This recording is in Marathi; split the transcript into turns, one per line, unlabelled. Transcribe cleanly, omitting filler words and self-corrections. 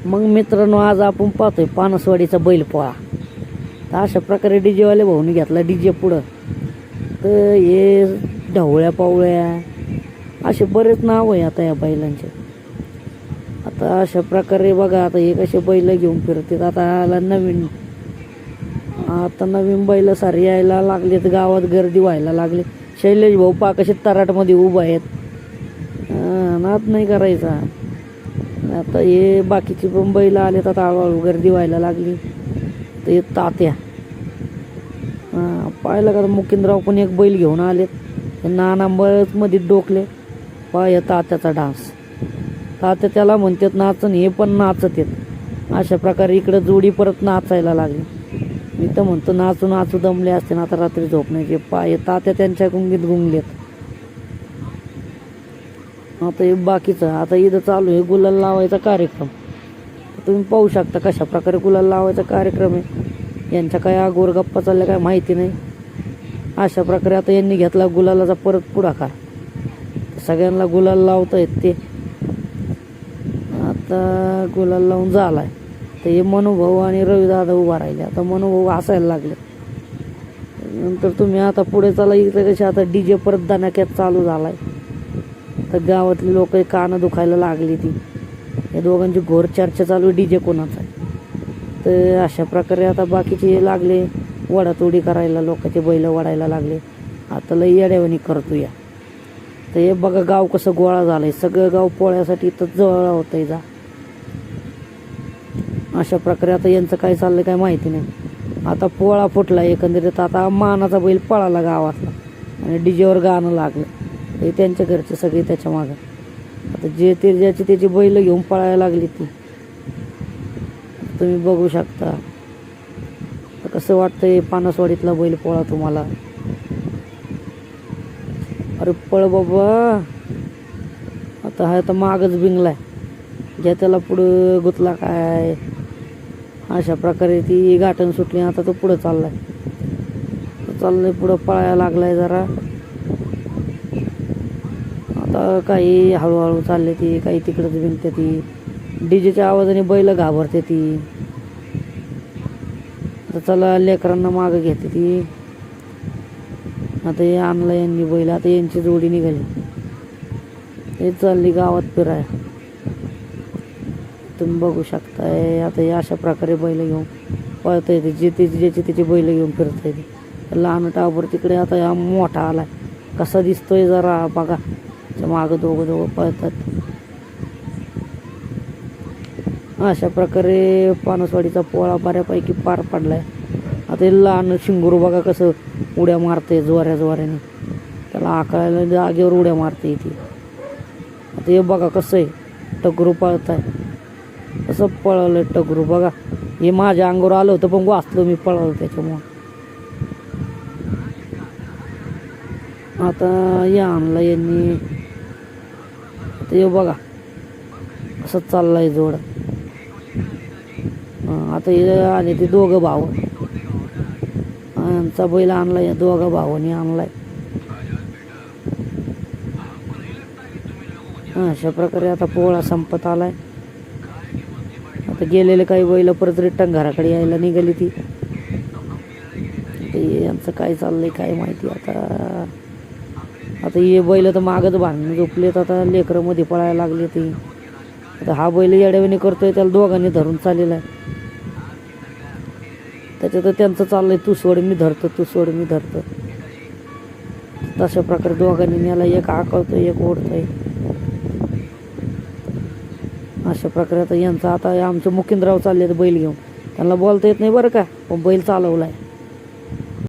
मग मित्रांनो, आज आपण पाहतोय पानसवाडीचा बैलपोळा. तर अशा प्रकारे डीजेवाले भाऊनी घेतला डीजे पुढं. तर हे ढवळ्या पावळ्या असे बरेच नाव आहे आता या बैलांचे. आता अशा प्रकारे बघा, आता हे कसे बैल घेऊन फिरतात. आता नवीन बैल सारे यायला लागलेत, गावात गर्दी व्हायला लागली. शैलेश भाऊ पा कसे तराटमध्ये उभा आहेत, नाद नाही करायचा. आता हे बाकीचे पण बैल आलेत, आता हळूहळू गर्दी व्हायला लागली. तर हे तात्या पाहिलं का, मुकिंदराव पण एक बैल घेऊन आलेत. नाना बळच मध्ये डोकले. पाय तात्याचा डान्स. तात्या त्याला म्हणतात नाचन, हे पण नाचत आहेत. अशा प्रकारे इकडं जोडी परत नाचायला लागली. मी तर म्हणतो नाचू नाचू दमले असते ना, आता रात्री झोपण्याचे. पाय तात्या त्यांच्या गुंगीत गुंगलेत. आता हे बाकीचं आता इथं चालू आहे गुलाल लावायचा कार्यक्रम. तुम्ही पाहू शकता कशा प्रकारे गुलाल लावायचा कार्यक्रम आहे. यांच्या काय आगोर गप्पा चालल्या काय माहिती नाही. अशा प्रकारे आता यांनी घेतला गुलालाचा परत पुढाकार. सगळ्यांना गुलाल लावता येत ते. आता गुलाल लावून झालाय. तर हे मनोभाऊ आणि रविदादा उभा राहिले. आता मनोभाऊ हसायला लागले. नंतर तुम्ही आता पुढे चला. इकडे कसे आता डीजे परत दणाक्यात चालू झालाय. तर गावातली लोक कानं दुखायला लागली ती. या दोघांची घोर चर्चा चालू आहे डीजे कोणाचा आहे. तर अशा प्रकारे आता बाकीचे लागले वडातोडी करायला, लोकांचे बैल वडायला लागले. आता लई येड्यावानी करतो या. तर हे बघा गाव कसं गोळा झालंय. सगळं गाव पोळ्यासाठी इथं जवळ होतंय जा. अशा प्रकारे आता यांचं काय चाललंय काय माहिती नाही. आता पोळा फुटला एकंदरीत. आता मानाचा बैल पळाला गावातला आणि डीजेवर गाणं लागलं. ते त्यांच्या घरचे सगळे त्याच्या मागं. आता जे ते ज्याची त्याची बैल घेऊन पळायला लागली ती. तुम्ही बघू शकता. कसं वाटतंय पानसवाडीतला बैल पोळा तुम्हाला? अरे पळ बाबा. आता हा तर मागच बिंगलाय. ज्या त्याला पुढं गुतला काय. अशा प्रकारे ती गाठण सुटली. आता तो पुढं चाललाय पुढं पळायला लागलाय जरा. आता काही हळूहळू चालले ती, काही तिकडंच बिनते ती. डीजेच्या आवाजाने बैल घाबरते ती. आता चला लेकरांना मागं घेते ती. आता हे आणलं यांनी बैल. आता यांची जोडी निघाली. हे चालली गावात फिराय. तुम्ही बघू शकताय. आता हे अशा प्रकारे बैल घेऊन पळता येते. ज्याची त्याची बैल घेऊन फिरता येते. लहान टावर तिकडे. आता हा मोठा आलाय. कसा दिसतोय जरा बघा. मागं दोघं पळतात. अशा प्रकारे पानसवाडीचा पोळा बऱ्यापैकी पार पडलाय. आता हे लहान शिंगूर बघा कसं उड्या मारते जोऱ्याने. त्याला आकळायला जागेवर उड्या मारते इथे. आता हे बघा कसं आहे टगरू पळताय. कसं पळवलं टगरू बघा. हे माझ्या अंगावर आलं होतं पण वाचलो मी पळवलं त्याच्यामुळं. आता हे आणलं यांनी. आता हे बघा कसं चाललंय जोड. आता हे आले ते दोघं भाऊ. यांचा बैल आणलाय, या दोघा भावांनी आणलाय. अशा प्रकारे आता पोळा संपत आलाय. आता गेलेले काही बैल परत रिटर्न घराकडे यायला निघाली ती. यांचं काय चाललंय काय माहिती. आता हे बैल तर मागच भांडणं झोपलेत. आता लेकरं मध्ये पळायला लागले ती. आता हा बैल येड्यावानी करतोय. त्याला दोघांनी धरून चाललेला आहे. त्याच्यात त्यांचं चाललंय तू सोड मी धरतो, तू सोड मी धरतो. तशा प्रकारे दोघांनी याला एक आकळतोय, एक ओढतोय. अशा प्रकारे आता यांचं आता आमचे मुकिंदराव चालले बैल घेऊन. त्यांना बोलता येत नाही बरं का, पण बैल चालवलाय.